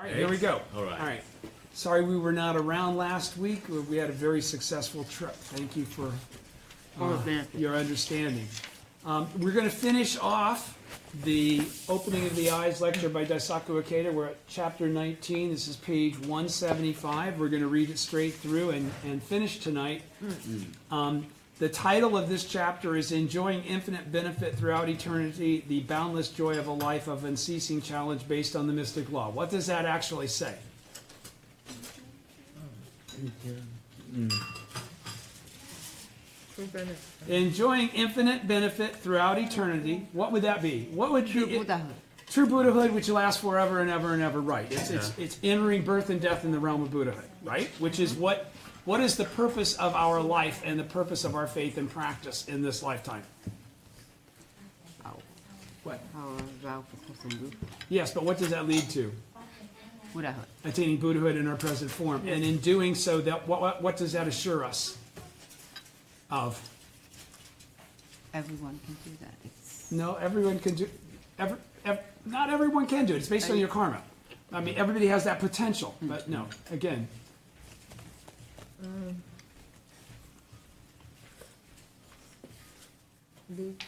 right, here we go. All right. Sorry we were not around last week. We had a very successful trip. Thank you for your understanding. We're going to finish off the Opening of the Eyes lecture by Daisaku Ikeda. We're at chapter 19. This is page 175. We're going to read it straight through and finish tonight. The title of this chapter is Enjoying Infinite Benefit Throughout Eternity, the Boundless Joy of a Life of Unceasing Challenge Based on the Mystic Law. What does that actually say? Enjoying infinite benefit throughout eternity. What would that be? What would True be Buddhahood. True Buddhahood, which lasts forever and ever and ever. Right. It's entering birth and death in the realm of Buddhahood. Right. Which is what is the purpose of our life and the purpose of our faith and practice in this lifetime? What? Yes, but what does that lead to? Buddhahood. Attaining Buddhahood in our present form. Yes. And in doing so, that what does that assure us of? Everyone can do that. It's No, everyone can do. Not everyone can do it. It's based on your karma. I mean, everybody has that potential, but no. Again,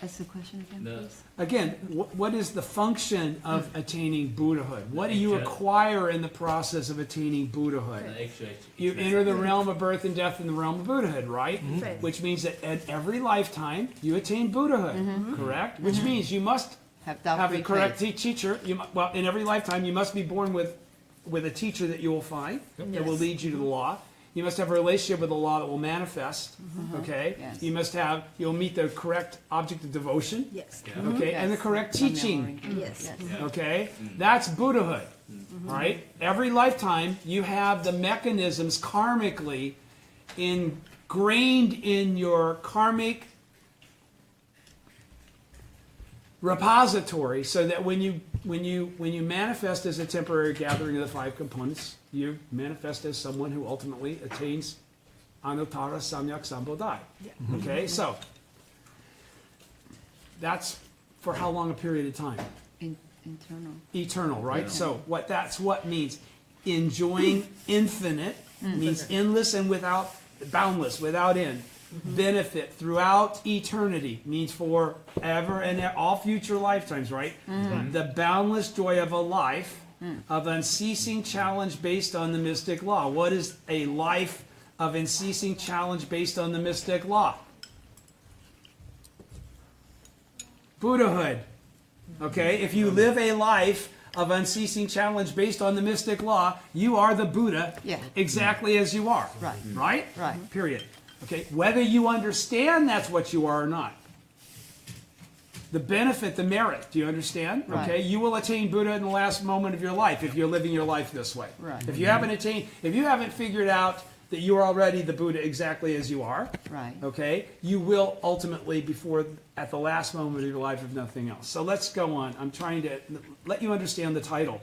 Ask the question again, No. please. again, what is the function of attaining Buddhahood? What do you acquire in the process of attaining Buddhahood? You enter the realm of birth and death in the realm of Buddhahood, right? Which means that at every lifetime you attain Buddhahood, correct? Which means you must have the correct teacher. Well, in every lifetime you must be born with a teacher that you will find that will lead you to the law. You must have a relationship with the law that will manifest. Okay. Yes. You'll meet the correct object of devotion. Yes. Okay, and the Yes. correct teaching. Yes. Okay, that's Buddhahood, right? Every lifetime you have the mechanisms karmically ingrained in your karmic repository, so that when you manifest as a temporary gathering of the five components, you manifest as someone who ultimately attains Anuttara Samyak Sambodhi. Okay, so that's for how long a period of time? Internal. Eternal, right? So that's what means. Enjoying infinite means endless and without boundless, without end. Benefit throughout eternity means forever and all future lifetimes, right? The boundless joy of a life of unceasing challenge based on the mystic law. What is a life of unceasing challenge based on the mystic law? Buddhahood. Okay, if you live a life of unceasing challenge based on the mystic law, you are the Buddha exactly as you are. Right. Right? Right. Period. Okay, whether you understand that's what you are or not. The benefit, the merit, do you understand? Right. Okay, you will attain Buddha in the last moment of your life if you're living your life this way. Right. If you haven't figured out that you are already the Buddha exactly as you are, Right. okay, you will ultimately, at the last moment of your life, if nothing else. So let's go on. I'm trying to let you understand the title.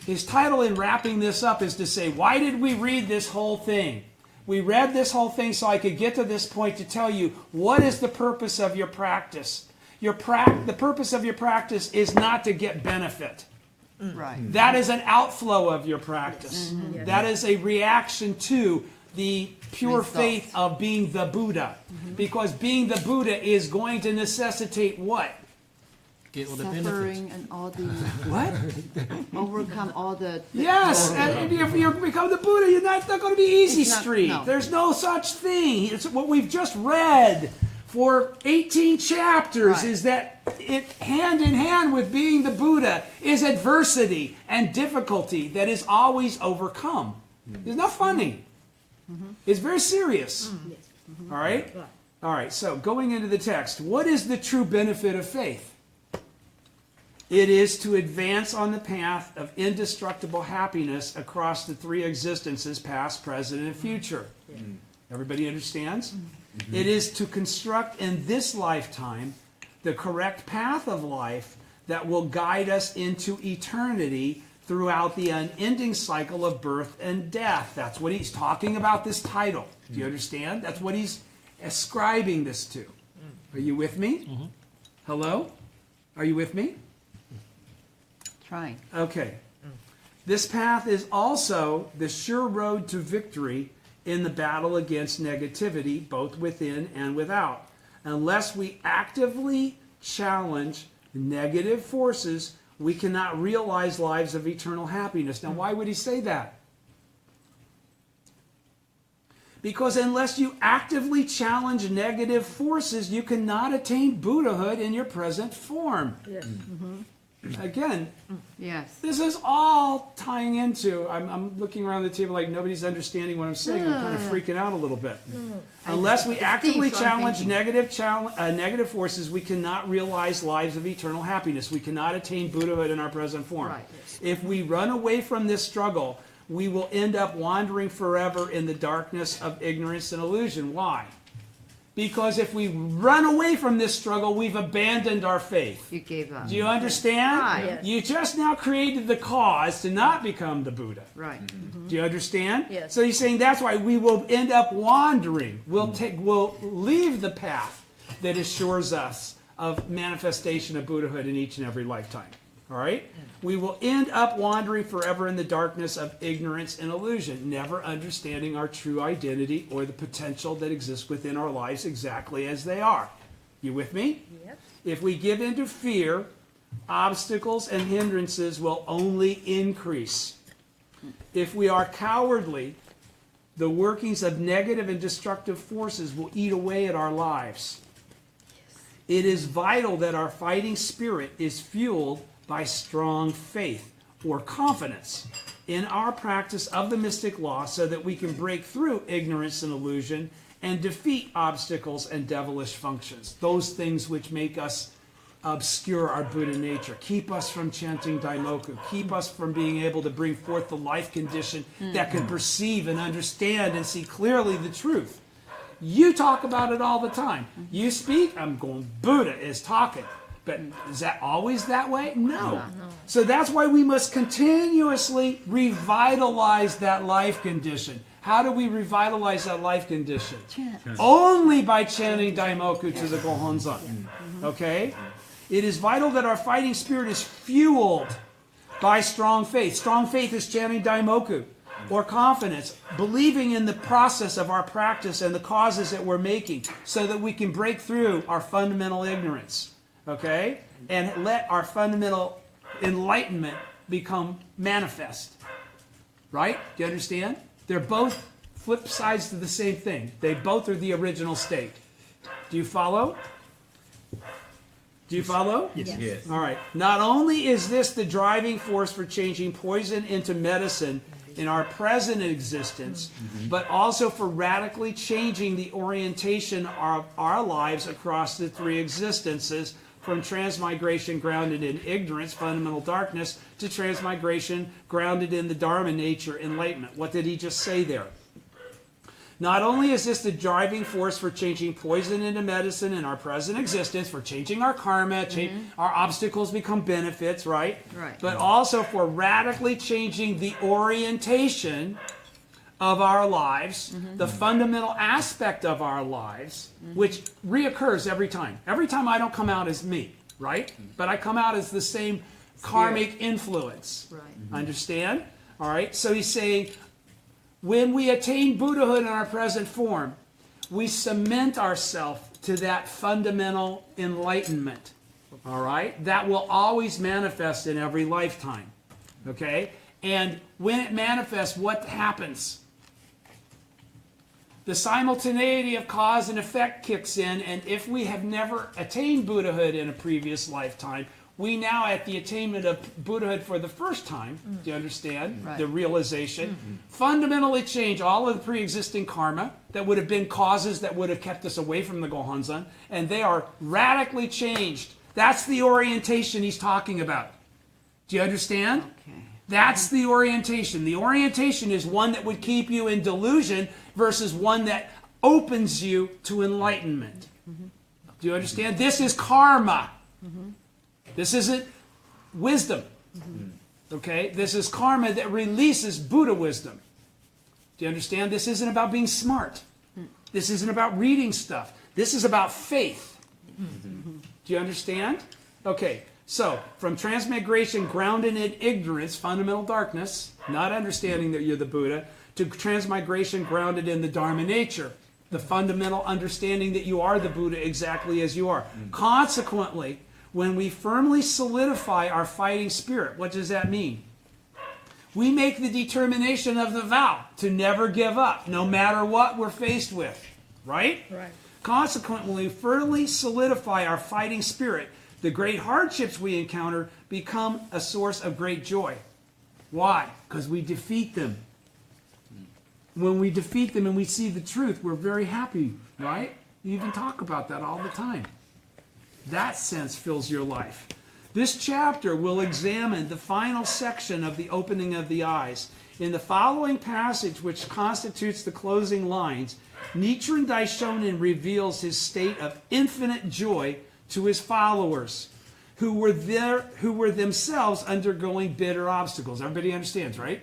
His title in wrapping this up is to say, why did we read this whole thing? We read this whole thing so I could get to this point to tell you what is the purpose of your practice. The purpose of your practice is not to get benefit. Right. That is an outflow of your practice. That is a reaction to the pure faith of being the Buddha. Because being the Buddha is going to necessitate what? Get all the Suffering and all the What? overcome all the Yes, and if you become the Buddha, it's not going to be easy It's not- street. no. There's no such thing. It's what we've just read for 18 chapters, Right. is that it hand in hand with being the Buddha is adversity and difficulty that is always overcome. It's not funny. It's very serious. All right? All right, so going into the text, what is the true benefit of faith? It is to advance on the path of indestructible happiness across the three existences, past, present, and future. Everybody understands? It is to construct in this lifetime the correct path of life that will guide us into eternity throughout the unending cycle of birth and death. That's what he's talking about, this title. Do you understand? That's what he's ascribing this to. Are you with me? Hello? Are you with me? trying. Okay. This path is also the sure road to victory in the battle against negativity, both within and without. Unless we actively challenge negative forces, we cannot realize lives of eternal happiness. Now, why would he say that? Because unless you actively challenge negative forces, you cannot attain Buddhahood in your present form. Yes. Again, Yes. this is all tying into, I'm looking around the table like nobody's understanding what I'm saying. I'm kind of freaking out a little bit. Unless we actively challenge negative forces, we cannot realize lives of eternal happiness. We cannot attain Buddhahood in our present form. Right. If we run away from this struggle, we will end up wandering forever in the darkness of ignorance and illusion. Why? Because if we run away from this struggle, we've abandoned our faith. You gave up. Do you understand? Right. Yes. You just now created the cause to not become the Buddha. Right. Do you understand? Yes. So he's saying that's why we will end up wandering. We'll leave the path that assures us of manifestation of Buddhahood in each and every lifetime. All right? We will end up wandering forever in the darkness of ignorance and illusion, never understanding our true identity or the potential that exists within our lives exactly as they are. You with me? Yep. If we give in to fear, obstacles and hindrances will only increase. If we are cowardly, the workings of negative and destructive forces will eat away at our lives. It is vital that our fighting spirit is fueled by strong faith or confidence in our practice of the mystic law so that we can break through ignorance and illusion and defeat obstacles and devilish functions, those things which make us obscure our Buddha nature, keep us from chanting Daimoku, keep us from being able to bring forth the life condition that can perceive and understand and see clearly the truth. You talk about it all the time. You speak, I'm going, Buddha is talking. But is that always that way? No. So that's why we must continuously revitalize that life condition. How do we revitalize that life condition? Only by chanting Daimoku to the Gohonzon. Okay? It is vital that our fighting spirit is fueled by strong faith. Strong faith is chanting Daimoku, or confidence, believing in the process of our practice and the causes that we're making so that we can break through our fundamental ignorance. Okay? And let our fundamental enlightenment become manifest. Right? Do you understand? They're both flip sides to the same thing. They both are the original state. Do you follow? Do you follow? Yes. All right. Not only is this the driving force for changing poison into medicine in our present existence, but also for radically changing the orientation of our lives across the three existences, from transmigration grounded in ignorance, fundamental darkness, to transmigration grounded in the Dharma nature, enlightenment. What did he just say there? Not only is this the driving force for changing poison into medicine in our present existence, for changing our karma, our obstacles become benefits, right? Right. But also for radically changing the orientation of our lives, the fundamental aspect of our lives, which reoccurs every time. Every time I don't come out as me, right? But I come out as the same karmic influence. Right. Understand? All right? So he's saying, when we attain Buddhahood in our present form, we cement ourselves to that fundamental enlightenment. All right? That will always manifest in every lifetime. Okay? And when it manifests, what happens? The simultaneity of cause and effect kicks in, and if we have never attained Buddhahood in a previous lifetime, we now, at the attainment of Buddhahood for the first time, do you understand? Right. The realization, fundamentally change all of the pre-existing karma that would have been causes that would have kept us away from the Gohonzon, and they are radically changed. That's the orientation he's talking about. Do you understand? Okay. That's the orientation. The orientation is one that would keep you in delusion versus one that opens you to enlightenment. Do you understand? This is karma. This isn't wisdom. Okay? This is karma that releases Buddha wisdom. Do you understand? This isn't about being smart. This isn't about reading stuff. This is about faith. Do you understand? Okay. So, from transmigration grounded in ignorance, fundamental darkness, not understanding that you're the Buddha, to transmigration grounded in the Dharma nature, the fundamental understanding that you are the Buddha exactly as you are. Consequently, when we firmly solidify our fighting spirit, what does that mean? We make the determination of the vow to never give up, no matter what we're faced with. Right? Right. Consequently, we firmly solidify our fighting spirit. The great hardships we encounter become a source of great joy. Why? Because we defeat them. When we defeat them and we see the truth, we're very happy, right? You even talk about that all the time. That sense fills your life. This chapter will examine the final section of the opening of the eyes. In the following passage, which constitutes the closing lines, Nichiren Daishonin reveals his state of infinite joy to his followers, who were themselves undergoing bitter obstacles. Everybody understands, right?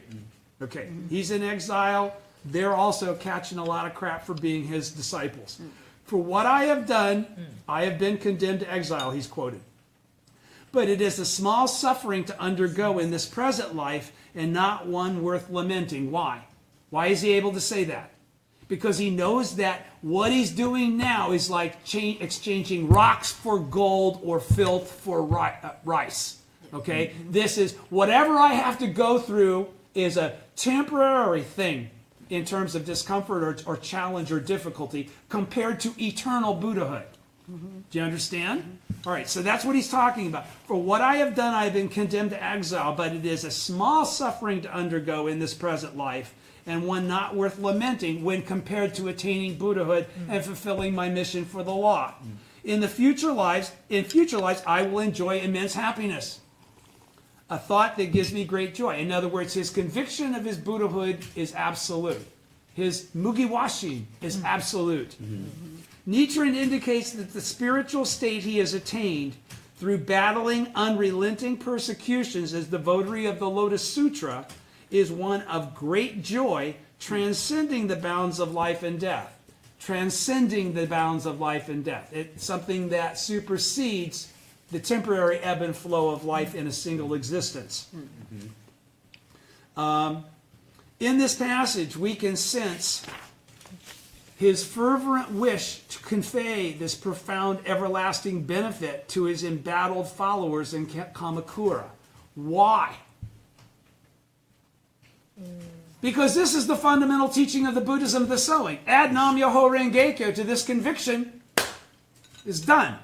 Okay. He's in exile. They're also catching a lot of crap for being his disciples. For what I have done, I have been condemned to exile, he's quoted. But it is a small suffering to undergo in this present life, and not one worth lamenting. Why? Why is he able to say that? Because he knows that what he's doing now is like exchanging rocks for gold or filth for rice. Okay? This is, whatever I have to go through is a temporary thing in terms of discomfort or challenge or difficulty compared to eternal Buddhahood. Do you understand? All right, so that's what he's talking about. For what I have done, I have been condemned to exile, but it is a small suffering to undergo in this present life, and one not worth lamenting when compared to attaining Buddhahood and fulfilling my mission for the law. In future lives, I will enjoy immense happiness. A thought that gives me great joy. In other words, his conviction of his Buddhahood is absolute. His mugiwashi is absolute. Nichiren indicates that the spiritual state he has attained through battling unrelenting persecutions as the votary of the Lotus Sutra is one of great joy, transcending the bounds of life and death. Transcending the bounds of life and death. It's something that supersedes the temporary ebb and flow of life in a single existence. In this passage, we can sense his fervent wish to convey this profound everlasting benefit to his embattled followers in Kamakura. Why? Because this is the fundamental teaching of the Buddhism of the sowing. Add Nam Myoho Renge Kyo to this conviction is done.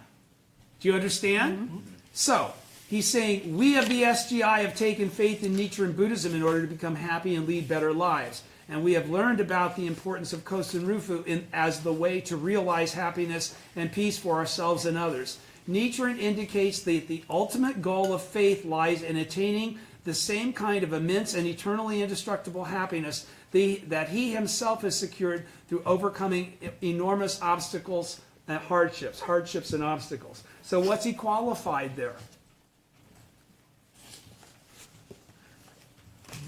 Do you understand? So, he's saying, we of the SGI have taken faith in Nichiren Buddhism in order to become happy and lead better lives. And we have learned about the importance of Kosen Rufu as the way to realize happiness and peace for ourselves and others. Nichiren indicates that the ultimate goal of faith lies in attaining the same kind of immense and eternally indestructible happiness that he himself has secured through overcoming enormous obstacles and hardships and obstacles. So what's he qualified there?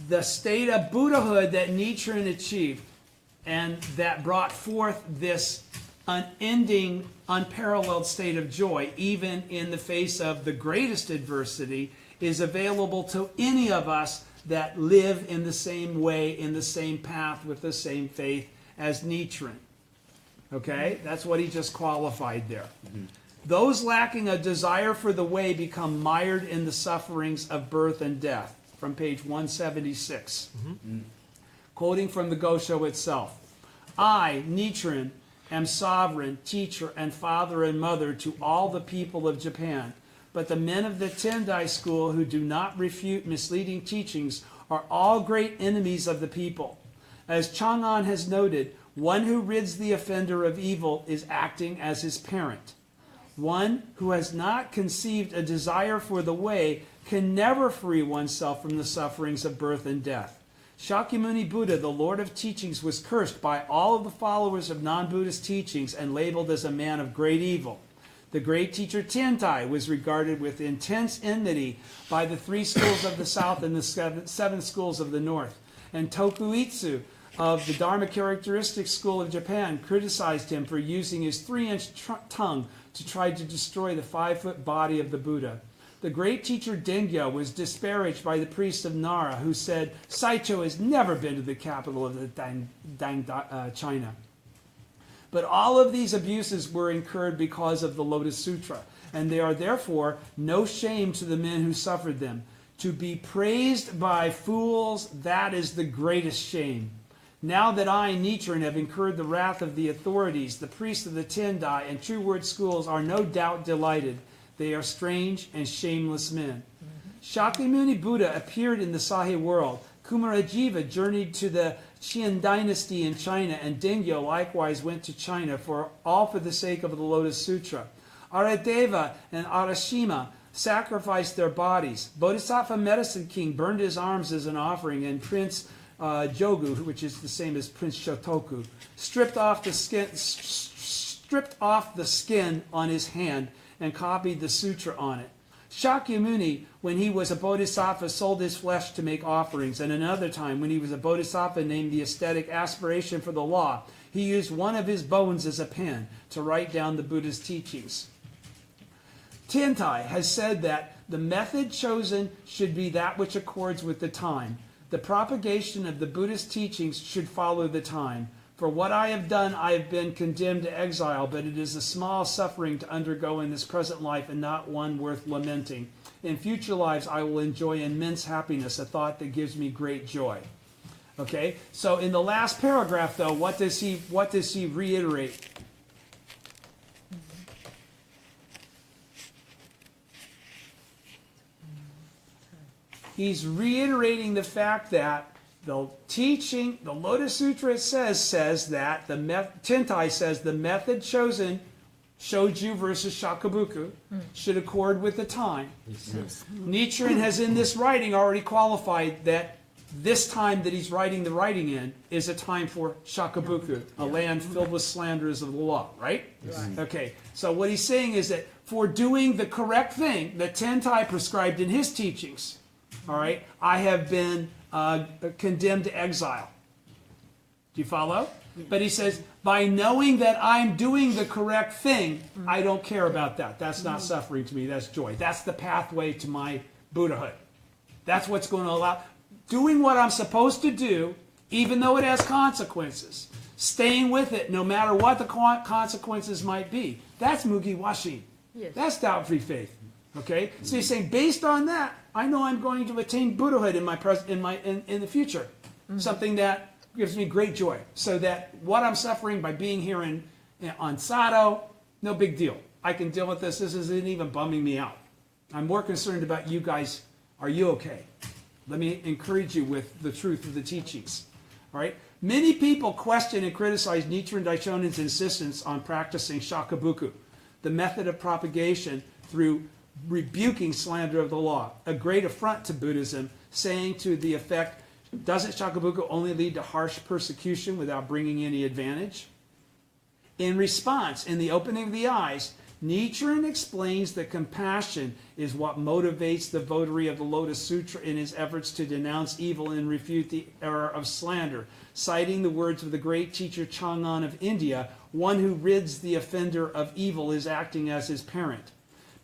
The state of Buddhahood that Nichiren achieved and that brought forth this unending, unparalleled state of joy, even in the face of the greatest adversity, is available to any of us that live in the same way, in the same path, with the same faith as Nichiren. Okay? That's what he just qualified there. Those lacking a desire for the way become mired in the sufferings of birth and death. From page 176. Quoting from the Gosho itself. I, Nichiren, am sovereign, teacher, and father and mother to all the people of Japan. But the men of the Tendai school who do not refute misleading teachings are all great enemies of the people. As Chang'an has noted, one who rids the offender of evil is acting as his parent. One who has not conceived a desire for the way can never free oneself from the sufferings of birth and death. Shakyamuni Buddha, the Lord of Teachings, was cursed by all of the followers of non-Buddhist teachings and labeled as a man of great evil. The great teacher Tentai was regarded with intense enmity by the 3 schools of the south and the 7 schools of the north. And Tokuitsu of the Dharma Characteristics School of Japan criticized him for using his 3-inch tongue to try to destroy the 5-foot body of the Buddha. The great teacher Dengyo was disparaged by the priests of Nara, who said, Saicho has never been to the capital of the China. But all of these abuses were incurred because of the Lotus Sutra, and they are therefore no shame to the men who suffered them. To be praised by fools, that is the greatest shame. Now that I, Nichiren, have incurred the wrath of the authorities, the priests of the Tendai and True Word schools are no doubt delighted. They are strange and shameless men. Shakyamuni Buddha appeared in the Sahe world. Kumarajiva journeyed to the Qian dynasty in China, and Dengyo likewise went to China, all for the sake of the Lotus Sutra. Aradeva and Arashima sacrificed their bodies. Bodhisattva Medicine King burned his arms as an offering, and Prince Jogu, which is the same as Prince Shotoku, stripped off the skin on his hand and copied the sutra on it. Shakyamuni, when he was a bodhisattva, sold his flesh to make offerings, and another time, when he was a bodhisattva named the aesthetic aspiration for the law, he used one of his bones as a pen to write down the Buddha's teachings. Tentai has said that the method chosen should be that which accords with the time. The propagation of the Buddhist teachings should follow the time. For what I have done, I have been condemned to exile, but it is a small suffering to undergo in this present life and not one worth lamenting. In future lives, I will enjoy immense happiness, a thought that gives me great joy. Okay, so in the last paragraph, though, what does he reiterate? He's reiterating the fact that the teaching, the Lotus Sutra, it says that Tentai says the method chosen, Shoju versus Shakabuku, should accord with the time. Nichiren has in this writing already qualified that this time that he's writing the writing in is a time for Shakabuku, a land filled with slanderers of the law, right? Okay, so what he's saying is that for doing the correct thing that Tentai prescribed in his teachings, all right, I have been condemned to exile. Do you follow? Yeah. But he says, by knowing that I'm doing the correct thing, I don't care about that. That's not suffering to me. That's joy. That's the pathway to my Buddhahood. That's what's going to allow doing what I'm supposed to do, even though it has consequences. Staying with it, no matter what the consequences might be. That's Mugi Washin. Yes. That's doubt-free faith. Okay, so he's saying, based on that, I know I'm going to attain Buddhahood in the future, something that gives me great joy. So that what I'm suffering by being here on Sato, no big deal. I can deal with this. This isn't even bumming me out. I'm more concerned about you guys. Are you okay? Let me encourage you with the truth of the teachings. All right. Many people question and criticize Nichiren Daishonin's insistence on practicing Shakabuku, the method of propagation through rebuking slander of the law, a great affront to Buddhism, saying to the effect, doesn't Shakabuku only lead to harsh persecution without bringing any advantage? In response, in the opening of the eyes, Nichiren explains that compassion is what motivates the votary of the Lotus Sutra in his efforts to denounce evil and refute the error of slander, citing the words of the great teacher Chang'an of India, one who rids the offender of evil is acting as his parent.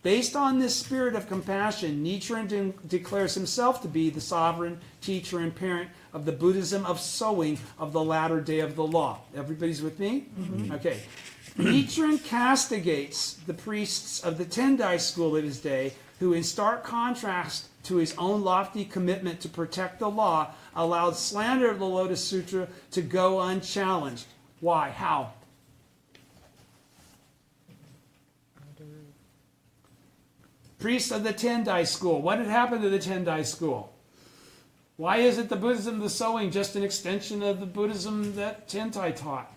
Based on this spirit of compassion, Nichiren declares himself to be the sovereign teacher and parent of the Buddhism of sowing of the latter day of the law. Everybody's with me? Mm-hmm. Okay. Nichiren castigates the priests of the Tendai school of his day, who in stark contrast to his own lofty commitment to protect the law, allowed slander of the Lotus Sutra to go unchallenged. Why? How? Priests of the Tendai school. What had happened to the Tendai school? Why isn't the Buddhism of the sowing just an extension of the Buddhism that Tentai taught?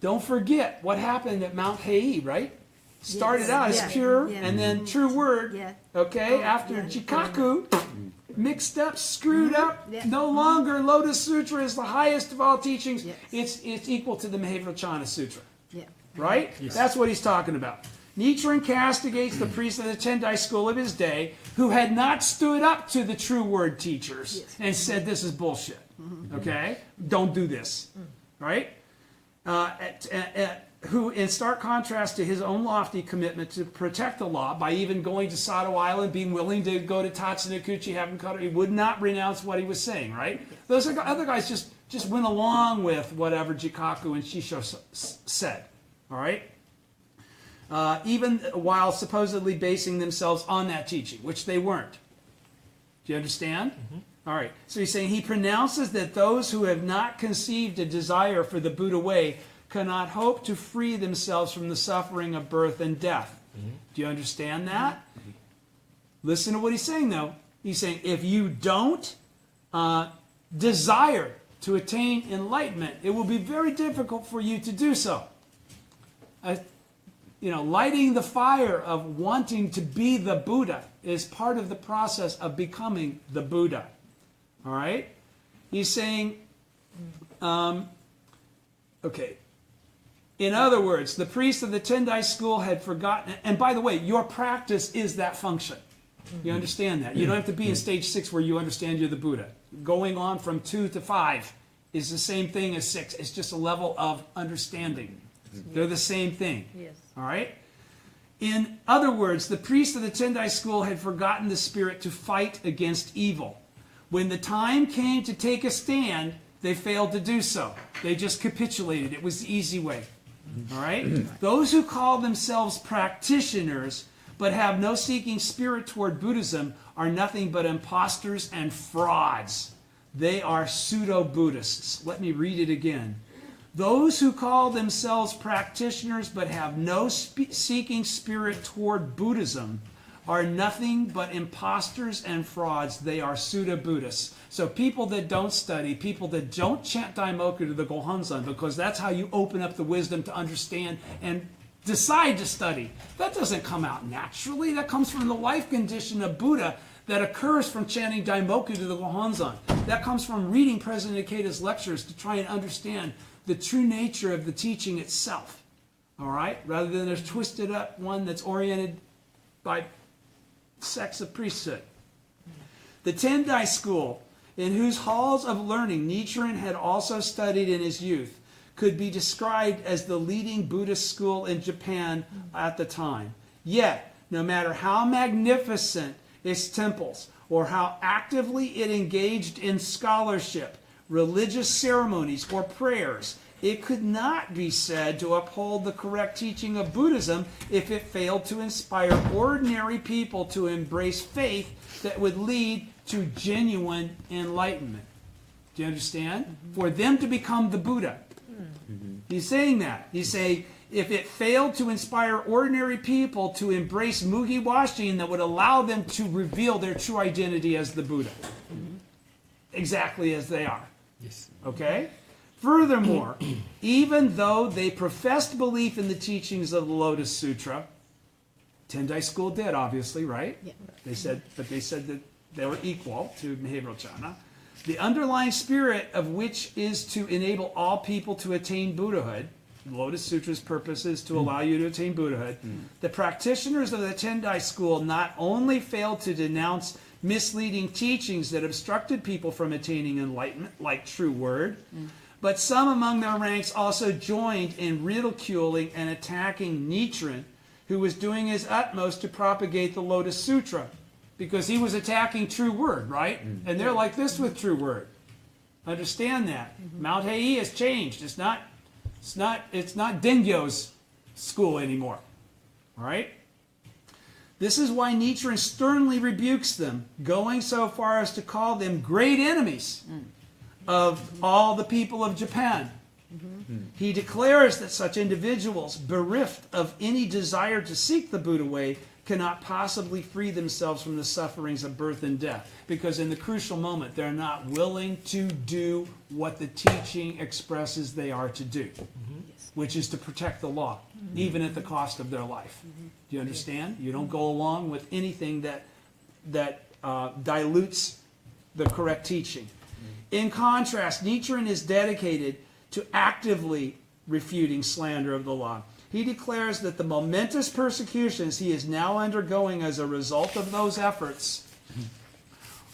Don't forget what happened at Mount Hei, right? Started out as pure and then true word. Okay, after Jikaku, mixed up, screwed up, no longer Lotus Sutra is the highest of all teachings. It's equal to the Mahavajrana Sutra. Right? Yes. That's what he's talking about. Nichiren castigates the priests of the Tendai school of his day who had not stood up to the true word teachers and said this is bullshit. Okay? Don't do this. Right? who, in stark contrast to his own lofty commitment to protect the law by even going to Sado Island, being willing to go to Tatsunokuchi, having cut, he would not renounce what he was saying, right? Those other guys just went along with whatever Jikaku and Shisho said, all right? Even while supposedly basing themselves on that teaching, which they weren't. Do you understand? All right. So he's saying he pronounces that those who have not conceived a desire for the Buddha way cannot hope to free themselves from the suffering of birth and death. Do you understand that? Listen to what he's saying, though. He's saying if you don't desire to attain enlightenment, it will be very difficult for you to do so. Lighting the fire of wanting to be the Buddha is part of the process of becoming the Buddha. All right? He's saying, okay. In other words, the priests of the Tendai school had forgotten, and by the way, your practice is that function. You understand that? You don't have to be in stage 6 where you understand you're the Buddha. Going on from 2 to 5 is the same thing as 6. It's just a level of understanding. They're the same thing. Yes. All right? In other words, the priests of the Tendai school had forgotten the spirit to fight against evil. When the time came to take a stand, they failed to do so. They just capitulated. It was the easy way. All right? Those who call themselves practitioners but have no seeking spirit toward Buddhism are nothing but imposters and frauds. They are pseudo-Buddhists. Let me read it again. Those who call themselves practitioners but have no seeking spirit toward Buddhism are nothing but imposters and frauds. They are pseudo-Buddhists. So people that don't study, people that don't chant Daimoku to the Gohonzon, because that's how you open up the wisdom to understand and decide to study. That doesn't come out naturally. That comes from the life condition of Buddha that occurs from chanting Daimoku to the Gohonzon. That comes from reading President Ikeda's lectures to try and understand the true nature of the teaching itself. All right? Rather than a twisted up one that's oriented by sects of priesthood. The Tendai school, in whose halls of learning Nichiren had also studied in his youth, could be described as the leading Buddhist school in Japan at the time. Yet, no matter how magnificent its temples, or how actively it engaged in scholarship, religious ceremonies, or prayers, it could not be said to uphold the correct teaching of Buddhism if it failed to inspire ordinary people to embrace faith that would lead to genuine enlightenment. Do you understand? For them to become the Buddha. He's saying that. He's saying, if it failed to inspire ordinary people to embrace Mugi Washin that would allow them to reveal their true identity as the Buddha. Exactly as they are. Yes. Okay? Furthermore, even though they professed belief in the teachings of the Lotus Sutra, Tendai school did, obviously, right? Yeah. They said that they were equal to behavioral jhana. The underlying spirit of which is to enable all people to attain Buddhahood. The Lotus Sutra's purpose is to allow you to attain Buddhahood. The practitioners of the Tendai school not only failed to denounce misleading teachings that obstructed people from attaining enlightenment, like true word, but some among their ranks also joined in ridiculing and attacking Nichiren, who was doing his utmost to propagate the Lotus Sutra, because he was attacking true word, right? And they're like this with true word. Understand that. Mount Hei has changed. It's not Dengyo's school anymore. All right? This is why Nichiren sternly rebukes them, going so far as to call them great enemies of all the people of Japan. He declares that such individuals, bereft of any desire to seek the Buddha way, cannot possibly free themselves from the sufferings of birth and death, because in the crucial moment they're not willing to do what the teaching expresses they are to do, which is to protect the law, even at the cost of their life. Do you understand? You don't go along with anything that dilutes the correct teaching. In contrast, Nichiren is dedicated to actively refuting slander of the law. He declares that the momentous persecutions he is now undergoing as a result of those efforts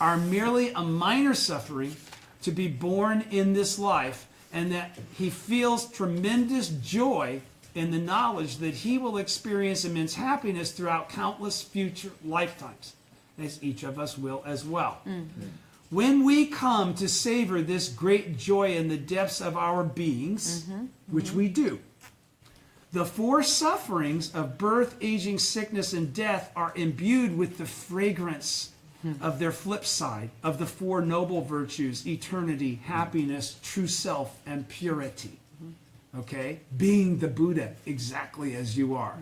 are merely a minor suffering to be borne in this life, and that he feels tremendous joy in the knowledge that he will experience immense happiness throughout countless future lifetimes, as each of us will as well. When we come to savor this great joy in the depths of our beings, which we do, the four sufferings of birth, aging, sickness, and death are imbued with the fragrance of their flip side, of the four noble virtues: eternity, happiness, true self, and purity. Okay? Being the Buddha exactly as you are.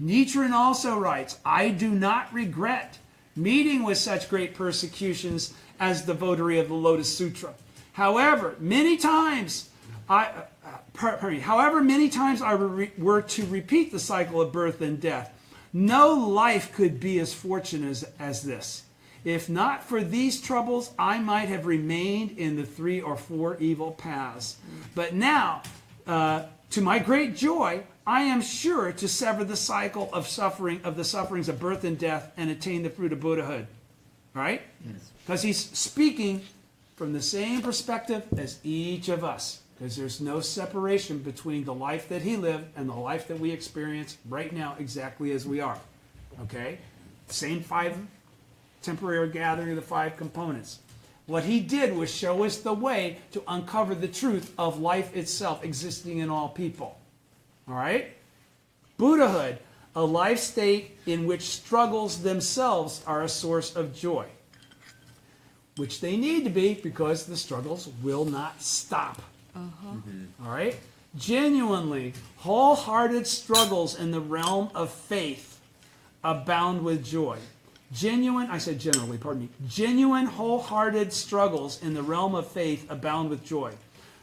Nichiren also writes, I do not regret meeting with such great persecutions as the votary of the Lotus Sutra. However, many times I were to repeat the cycle of birth and death, no life could be as fortunate as this. If not for these troubles, I might have remained in the 3 or 4 evil paths. But now, to my great joy, I am sure to sever the cycle of the sufferings of birth and death and attain the fruit of Buddhahood. Right? Because he's speaking from the same perspective as each of us. Because there's no separation between the life that he lived and the life that we experience right now exactly as we are. Okay? Same 5 temporary gathering of the 5 components. What he did was show us the way to uncover the truth of life itself existing in all people. All right? Buddhahood, a life state in which struggles themselves are a source of joy. Which they need to be, because the struggles will not stop. All right? Genuinely, wholehearted struggles in the realm of faith abound with joy. Genuine wholehearted struggles in the realm of faith abound with joy.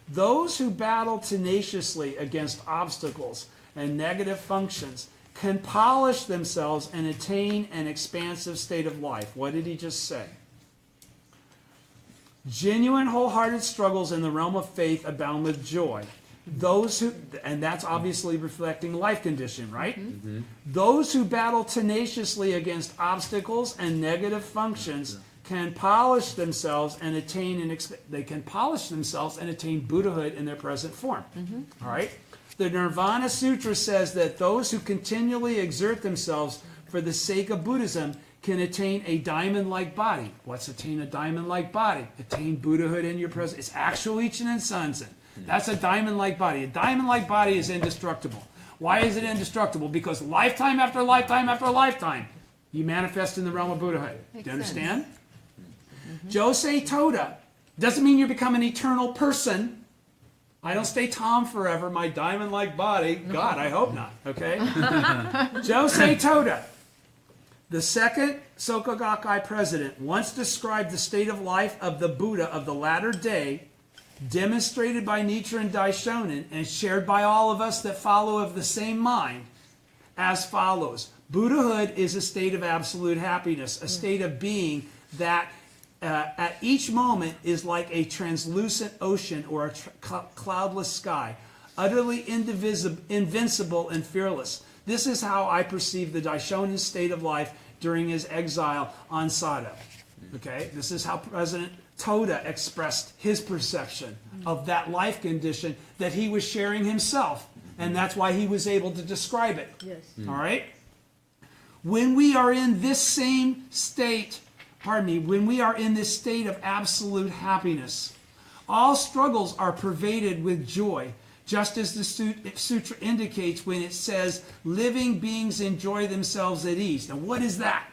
Those who battle tenaciously against obstacles and negative functions can polish themselves and attain an expansive state of life. What did he just say? Genuine wholehearted struggles in the realm of faith abound with joy. Those who, and that's obviously reflecting life condition, right? Those who battle tenaciously against obstacles and negative functions can polish themselves and attain Buddhahood in their present form. All right? The Nirvana Sutra says that those who continually exert themselves for the sake of Buddhism can attain a diamond-like body. What's attain a diamond-like body? Attain Buddhahood in your present. It's actual Ichinen Sanzen. That's a diamond-like body. A diamond-like body is indestructible. Why is it indestructible? Because lifetime after lifetime after lifetime, you manifest in the realm of Buddhahood. Do you understand? Josei Toda doesn't mean you become an eternal person. I don't stay Tom forever, my diamond-like body. God, I hope not. Okay? Josei Toda, the second Soka Gakkai president, once described the state of life of the Buddha of the latter day, demonstrated by Nichiren Daishonin and shared by all of us that follow of the same mind, as follows. Buddhahood is a state of absolute happiness, a state of being that at each moment is like a translucent ocean or a cloudless sky, utterly invincible and fearless. This is how I perceive the Daishonin's state of life during his exile on Sada. Okay? This is how President Toda expressed his perception of that life condition that he was sharing himself. And that's why he was able to describe it. Yes. All right? When we are in this same state, when we are in this state of absolute happiness, all struggles are pervaded with joy, just as the sutra indicates when it says, living beings enjoy themselves at ease. Now, what is that?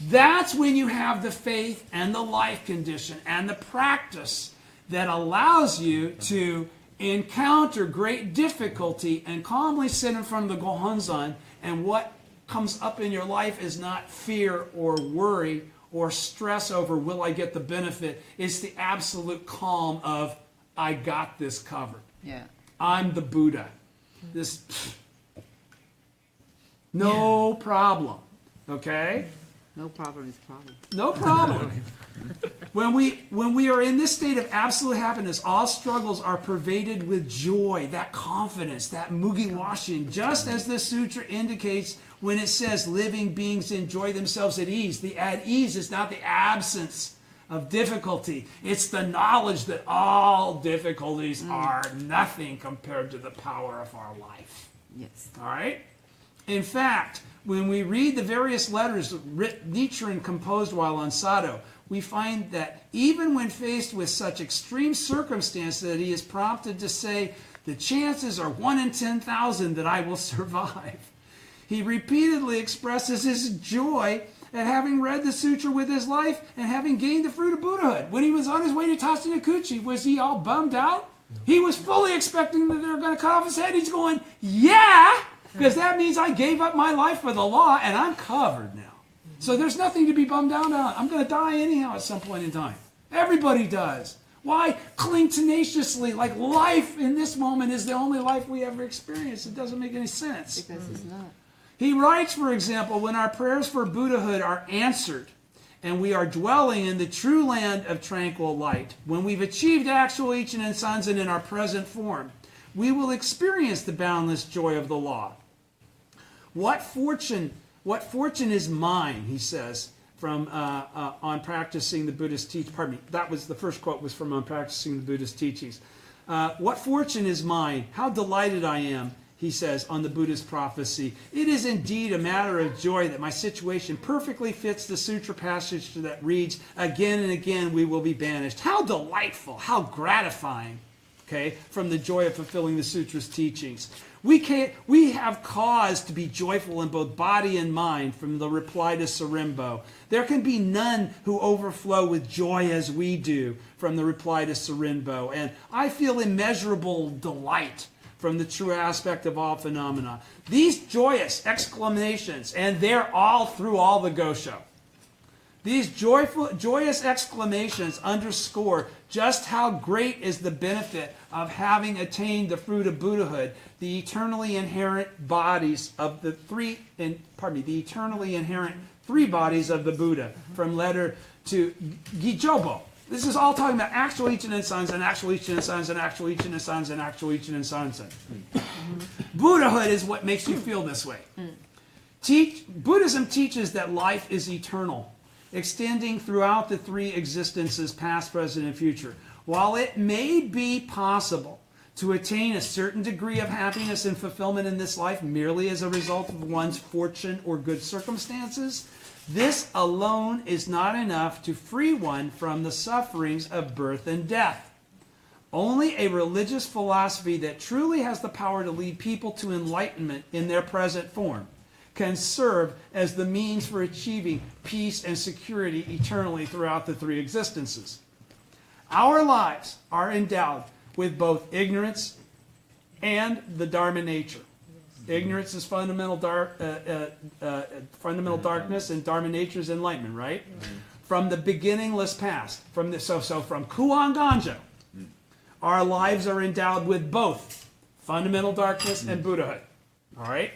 That's when you have the faith and the life condition and the practice that allows you to encounter great difficulty and calmly sit in front of the Gohonzon, and what comes up in your life is not fear or worry or stress over will I get the benefit. It's the absolute calm of I got this covered. Yeah. I'm the Buddha. No problem. Okay? No problem is problem. No problem. When we are in this state of absolute happiness, all struggles are pervaded with joy, that confidence, that mugiwashin, just as the sutra indicates when it says living beings enjoy themselves at ease. The at ease is not the absence of difficulty. It's the knowledge that all difficulties are nothing compared to the power of our life. Yes. All right? In fact, when we read the various letters Nietzsche composed while on Sado, we find that even when faced with such extreme circumstances that he is prompted to say, the chances are 1 in 10,000 that I will survive. He repeatedly expresses his joy at having read the sutra with his life and having gained the fruit of Buddhahood. When he was on his way to Tasanakuchi, was he all bummed out? He was fully expecting that they were going to cut off his head. He's going, yeah, because that means I gave up my life for the law and I'm covered now. So there's nothing to be bummed out on. I'm going to die anyhow at some point in time. Everybody does. Why cling tenaciously like life in this moment is the only life we ever experience? It doesn't make any sense. Because it's not. He writes, for example, when our prayers for Buddhahood are answered and we are dwelling in the true land of tranquil light, when we've achieved actual Ichinen Sanzen in our present form, we will experience the boundless joy of the law. What fortune is mine, he says, from on practicing the Buddhist teachings. Pardon me, that was the first quote was from on practicing the Buddhist teachings. What fortune is mine? How delighted I am, he says, on the Buddhist prophecy. It is indeed a matter of joy that my situation perfectly fits the sutra passage that reads, again and again we will be banished. How delightful, how gratifying, okay, from the joy of fulfilling the sutra's teachings. We have cause to be joyful in both body and mind from the reply to Sarimbo. There can be none who overflow with joy as we do from the reply to Sarimbo. And I feel immeasurable delight from the true aspect of all phenomena. These joyous exclamations, and they're all through all the Gosho. These joyous exclamations underscore just how great is the benefit of having attained the fruit of Buddhahood, the eternally inherent bodies of the eternally inherent three bodies of the Buddha, from letter to Gijobo. This is all talking about actual Ichinen Sanzen, actual Ichinen Sanzen, actual Ichinen Sanzen, actual Ichinen Sanzen. Buddhahood is what makes you feel this way. Buddhism teaches that life is eternal, extending throughout the three existences, past, present, and future. While it may be possible to attain a certain degree of happiness and fulfillment in this life merely as a result of one's fortune or good circumstances, this alone is not enough to free one from the sufferings of birth and death. Only a religious philosophy that truly has the power to lead people to enlightenment in their present form can serve as the means for achieving peace and security eternally throughout the three existences. Our lives are endowed with both ignorance and the Dharma nature. Ignorance is fundamental darkness, and Dharma nature is enlightenment, right? From the beginningless past, from Kuan Ganjo, our lives are endowed with both fundamental darkness and Buddhahood. All right?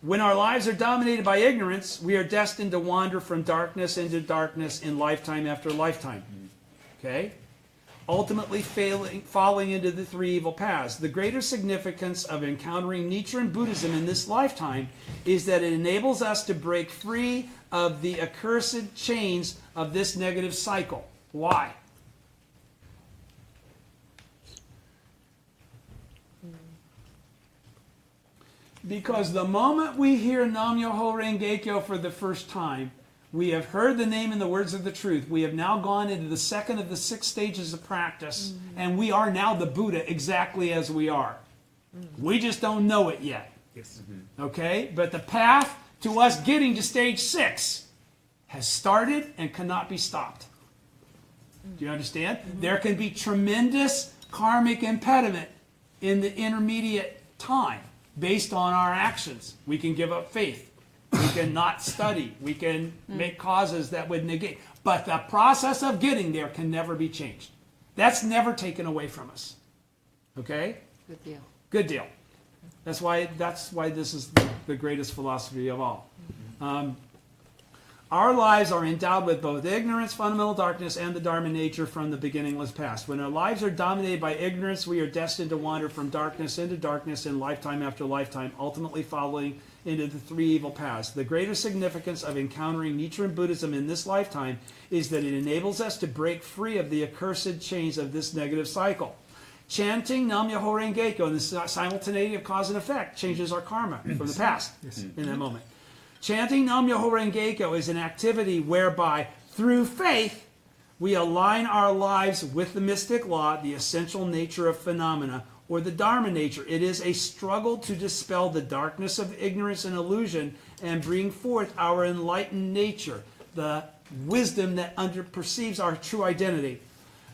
When our lives are dominated by ignorance, we are destined to wander from darkness into darkness in lifetime after lifetime. Okay? Ultimately falling into the three evil paths. The greater significance of encountering Nichiren Buddhism in this lifetime is that it enables us to break free of the accursed chains of this negative cycle. Why? Because the moment we hear Nam Myoho Renge Kyo for the first time, we have heard the name and the words of the truth. We have now gone into the second of the 6 stages of practice, and we are now the Buddha exactly as we are. We just don't know it yet. Yes. Okay? But the path to us getting to stage 6 has started and cannot be stopped. Do you understand? There can be tremendous karmic impediment in the intermediate time based on our actions. We can give up faith. We can not study. We can make causes that would negate. But the process of getting there can never be changed. That's never taken away from us. Okay? Good deal. Good deal. That's why this is the greatest philosophy of all. Our lives are endowed with both ignorance, fundamental darkness, and the Dharma nature from the beginningless past. When our lives are dominated by ignorance, we are destined to wander from darkness into darkness in lifetime after lifetime, ultimately following into the three evil paths. The greater significance of encountering Nichiren Buddhism in this lifetime is that it enables us to break free of the accursed chains of this negative cycle. Chanting Nam-myoho Renge-kyo in the simultaneity of cause and effect changes our karma from the past in that moment. Chanting Nam-myoho Renge-kyo is an activity whereby, through faith, we align our lives with the mystic law, the essential nature of phenomena, or the Dharma nature. It is a struggle to dispel the darkness of ignorance and illusion and bring forth our enlightened nature, the wisdom that perceives our true identity.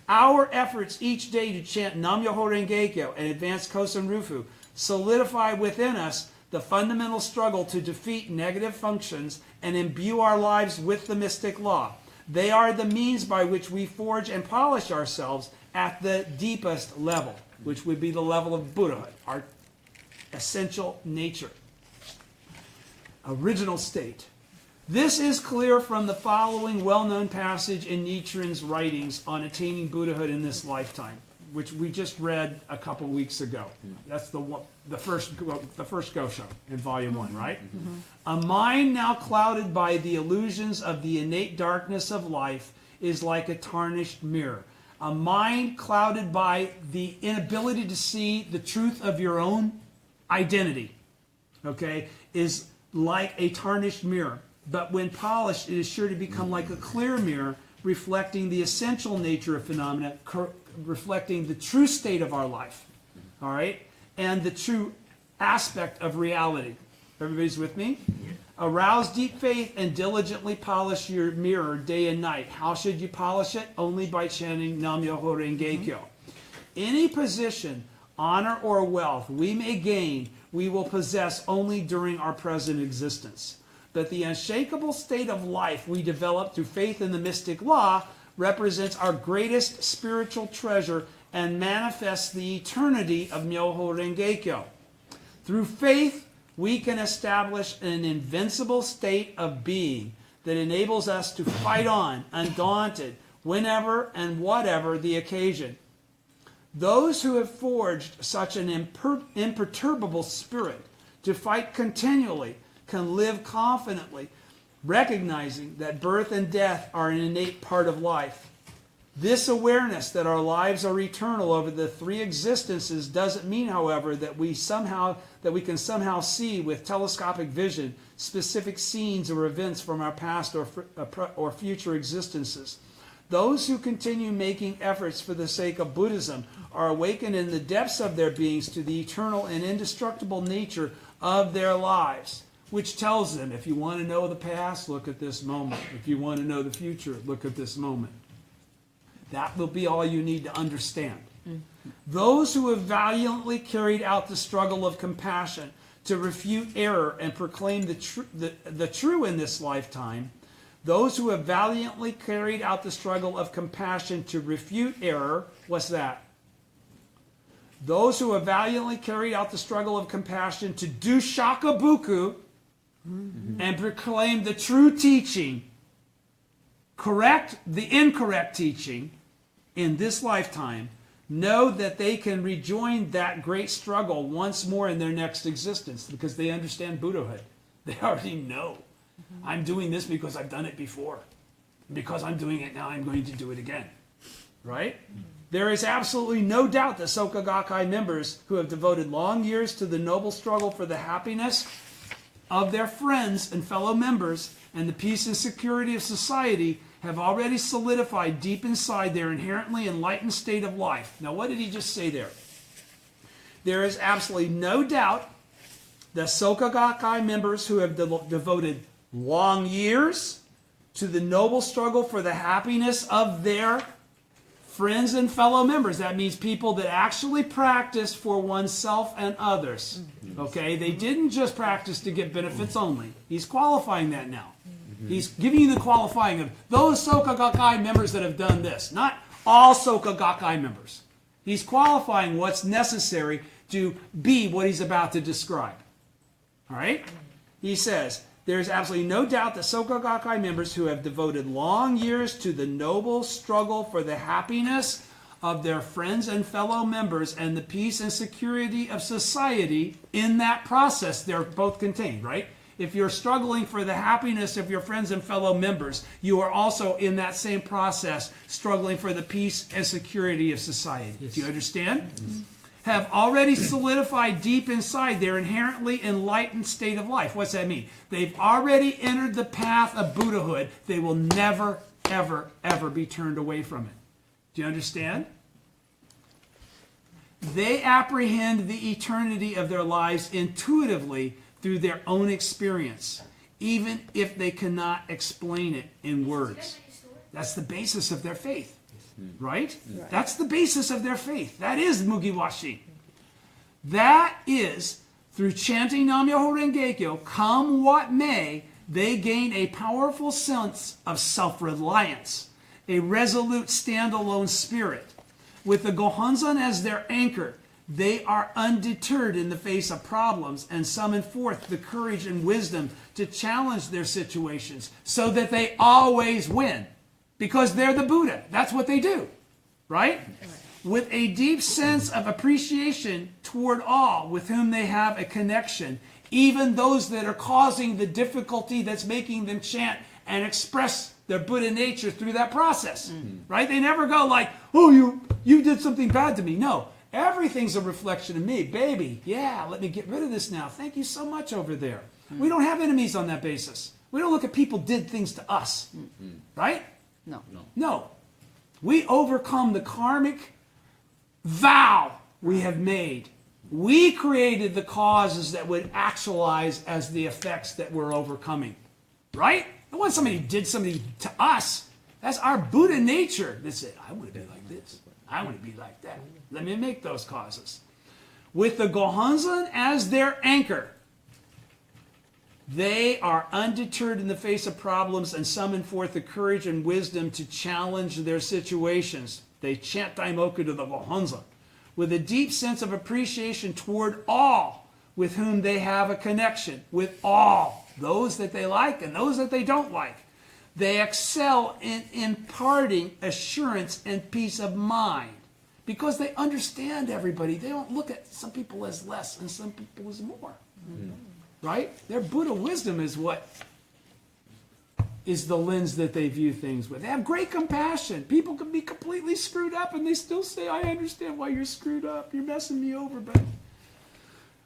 Our efforts each day to chant Nam-myoho Renge-kyo and advance Kosen Rufu solidify within us the fundamental struggle to defeat negative functions and imbue our lives with the mystic law. They are the means by which we forge and polish ourselves at the deepest level, which would be the level of Buddhahood, our essential nature, original state. This is clear from the following well-known passage in Nichiren's writings on attaining Buddhahood in this lifetime, which we just read a couple weeks ago. That's the first Gosho in Volume 1, right? A mind now clouded by the illusions of the innate darkness of life is like a tarnished mirror. A mind clouded by the inability to see the truth of your own identity, okay, is like a tarnished mirror. But when polished, it is sure to become like a clear mirror, reflecting the essential nature of phenomena, reflecting the true state of our life, all right, and the true aspect of reality. Everybody's with me? Arouse deep faith and diligently polish your mirror day and night. How should you polish it? Only by chanting Nam-myoho Renge-kyo. Any position, honor, or wealth we may gain, we will possess only during our present existence. But the unshakable state of life we develop through faith in the mystic law represents our greatest spiritual treasure and manifests the eternity of Myoho Renge-kyo. Through faith, we can establish an invincible state of being that enables us to fight on, undaunted, whenever and whatever the occasion. Those who have forged such an imperturbable spirit to fight continually can live confidently, recognizing that birth and death are an innate part of life. This awareness that our lives are eternal over the three existences doesn't mean, however, that we can somehow see with telescopic vision specific scenes or events from our past or future existences. Those who continue making efforts for the sake of Buddhism are awakened in the depths of their beings to the eternal and indestructible nature of their lives, which tells them, if you want to know the past, look at this moment. If you want to know the future, look at this moment. That will be all you need to understand. Those who have valiantly carried out the struggle of compassion to refute error and proclaim the true in this lifetime, those who have valiantly carried out the struggle of compassion to refute error, what's that? Those who have valiantly carried out the struggle of compassion to do shakabuku and proclaim the true teaching, correct the incorrect teaching in this lifetime, know that they can rejoin that great struggle once more in their next existence because they understand Buddhahood. They already know. I'm doing this because I've done it before. Because I'm doing it now, I'm going to do it again. Right? There is absolutely no doubt that Soka Gakkai members who have devoted long years to the noble struggle for the happiness of their friends and fellow members and the peace and security of society have already solidified deep inside their inherently enlightened state of life. Now, what did he just say there? There is absolutely no doubt that Soka Gakkai members who have devoted long years to the noble struggle for the happiness of their friends and fellow members. That means people that actually practice for oneself and others. Okay? They didn't just practice to get benefits only. He's qualifying that now. He's giving you the qualifying of those Soka Gakkai members that have done this. Not all Soka Gakkai members. He's qualifying what's necessary to be what he's about to describe. All right? He says, There is absolutely no doubt that Soka Gakkai members who have devoted long years to the noble struggle for the happiness of their friends and fellow members and the peace and security of society, in that process, they're both contained, right? If you're struggling for the happiness of your friends and fellow members, you are also in that same process struggling for the peace and security of society. Yes. Do you understand? Mm-hmm. Have already solidified deep inside their inherently enlightened state of life. What's that mean? They've already entered the path of Buddhahood. They will never, ever, ever be turned away from it. Do you understand? They apprehend the eternity of their lives intuitively through their own experience, even if they cannot explain it in words. That's the basis of their faith. Right? That's the basis of their faith. That is Mugiwashi. That is, through chanting Nam-myoho Renge-kyo, come what may, they gain a powerful sense of self-reliance, a resolute standalone spirit. With the Gohonzon as their anchor, they are undeterred in the face of problems and summon forth the courage and wisdom to challenge their situations so that they always win. Because they're the Buddha. That's what they do. Right? With a deep sense of appreciation toward all with whom they have a connection, even those that are causing the difficulty that's making them chant and express their Buddha nature through that process. Right? They never go like, oh, you did something bad to me. No. Everything's a reflection of me. Baby, yeah, let me get rid of this now. Thank you so much over there. We don't have enemies on that basis. We don't look at people did things to us. Right? No. We overcome the karmic vow we have made. We created the causes that would actualize as the effects that we're overcoming. Right? And when somebody did something to us, that's our Buddha nature that said, I want to be like this. I want to be like that. Let me make those causes. With the Gohonzon as their anchor, they are undeterred in the face of problems and summon forth the courage and wisdom to challenge their situations. They chant Daimoku to the Gohonzon with a deep sense of appreciation toward all with whom they have a connection, with all, those that they like and those that they don't like. They excel in imparting assurance and peace of mind because they understand everybody. They don't look at some people as less and some people as more. Right? Their Buddha wisdom is what is the lens that they view things with. They have great compassion. People can be completely screwed up and they still say, I understand why you're screwed up. You're messing me over, but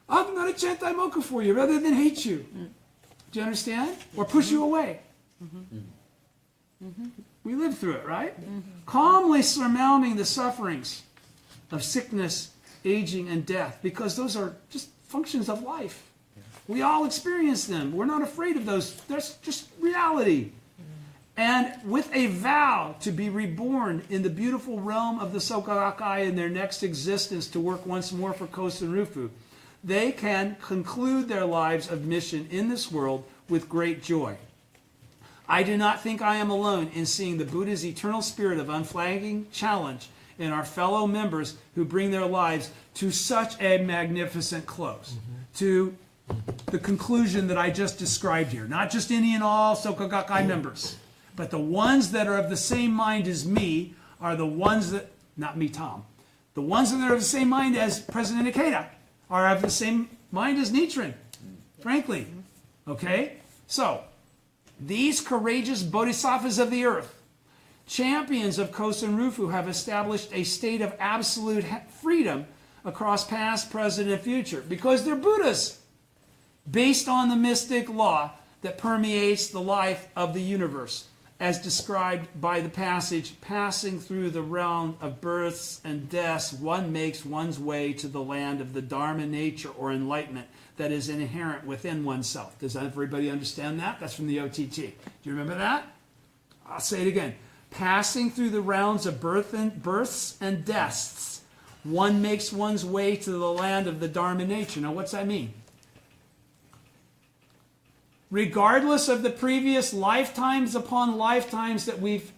I'm going to chant Daimoku for you rather than hate you. Do you understand? Or push you away. We live through it, right? Calmly surmounting the sufferings of sickness, aging, and death, because those are just functions of life. We all experience them. We're not afraid of those. That's just reality. And with a vow to be reborn in the beautiful realm of the Soka Gakkai in their next existence to work once more for Kosen Rufu, they can conclude their lives of mission in this world with great joy. I do not think I am alone in seeing the Buddha's eternal spirit of unflagging challenge in our fellow members who bring their lives to such a magnificent close, to the conclusion that I just described here. Not just any and all Soka Gakkai members, but the ones that are of the same mind as me are the ones that, not me, Tom, the ones that are of the same mind as President Ikeda are of the same mind as Nichiren, frankly. Okay? So, these courageous bodhisattvas of the earth, champions of Kosen Rufu, have established a state of absolute freedom across past, present, and future because they're Buddhas, based on the mystic law that permeates the life of the universe, as described by the passage, passing through the realm of births and deaths, one makes one's way to the land of the Dharma nature or enlightenment that is inherent within oneself. Does everybody understand that? That's from the OTT. Do you remember that? I'll say it again. Passing through the rounds of births and deaths, one makes one's way to the land of the Dharma nature. Now, what's that mean? Regardless of the previous lifetimes upon lifetimes that we've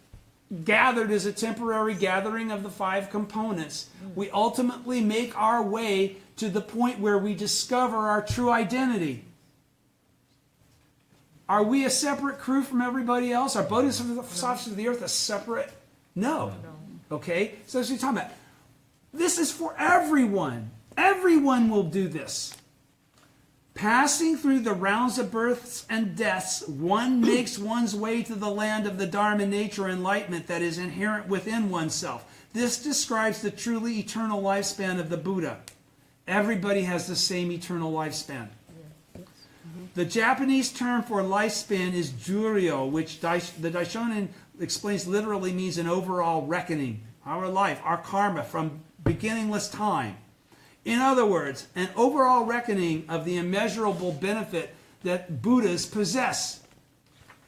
gathered as a temporary gathering of the five components, we ultimately make our way to the point where we discover our true identity. Are we a separate crew from everybody else? Are Bodhisattvas of the earth a separate? No. Okay? So that's what you're talking about. This is for everyone. Everyone will do this. Passing through the rounds of births and deaths, one makes one's way to the land of the Dharma nature enlightenment that is inherent within oneself. This describes the truly eternal lifespan of the Buddha. Everybody has the same eternal lifespan. The Japanese term for lifespan is juryo, which the Daishonin explains literally means an overall reckoning. Our life, our karma from beginningless time. In other words, an overall reckoning of the immeasurable benefit that Buddhas possess.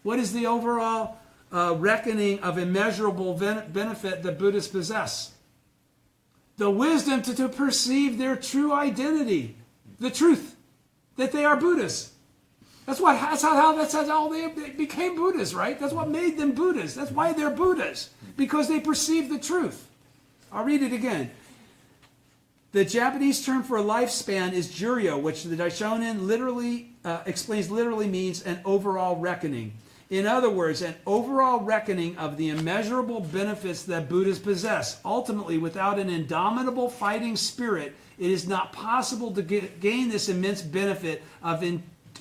What is the overall reckoning of immeasurable benefit that Buddhas possess? The wisdom to perceive their true identity, the truth, that they are Buddhas. That's how they became Buddhas, right? That's what made them Buddhas. That's why they're Buddhas, because they perceive the truth. I'll read it again. The Japanese term for lifespan is juryo, which the Daishonin literally explains literally means an overall reckoning. In other words, an overall reckoning of the immeasurable benefits that Buddhas possess. Ultimately, without an indomitable fighting spirit, it is not possible to gain this immense benefit of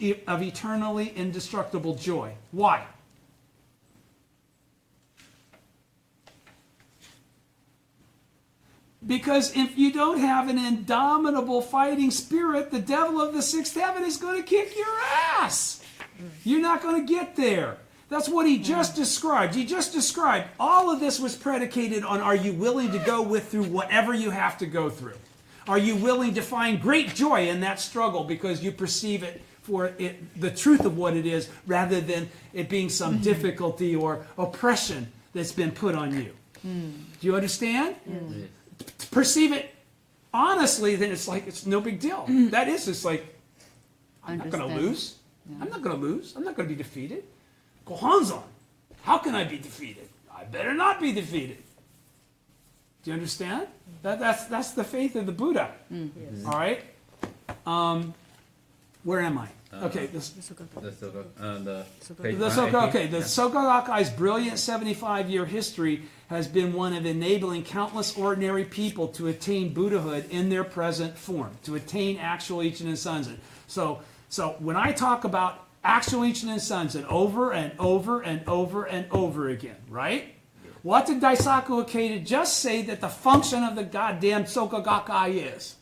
eternally indestructible joy. Why? Because if you don't have an indomitable fighting spirit, the devil of the sixth heaven is going to kick your ass. You're not going to get there. That's what he just described. He just described all of this was predicated on, are you willing to go through whatever you have to go through? Are you willing to find great joy in that struggle because you perceive it for the truth of what it is, rather than it being some difficulty or oppression that's been put on you? Do you understand? To perceive it honestly, then it's like it's no big deal. That is, it's like, I'm not going to lose. Yeah. I'm not going to lose. I'm not going to be defeated. Gohanzon, how can I be defeated? I better not be defeated. Do you understand? That's the faith of the Buddha. Yes. All right? Where am I? Okay. The Soka Gakkai's brilliant 75-year history has been one of enabling countless ordinary people to attain Buddhahood in their present form, to attain actual Ichinen Sanzen. So when I talk about actual Ichinen Sanzen over and over and over and over again, right? What did Daisaku Ikeda just say that the function of the goddamn Soka Gakkai is?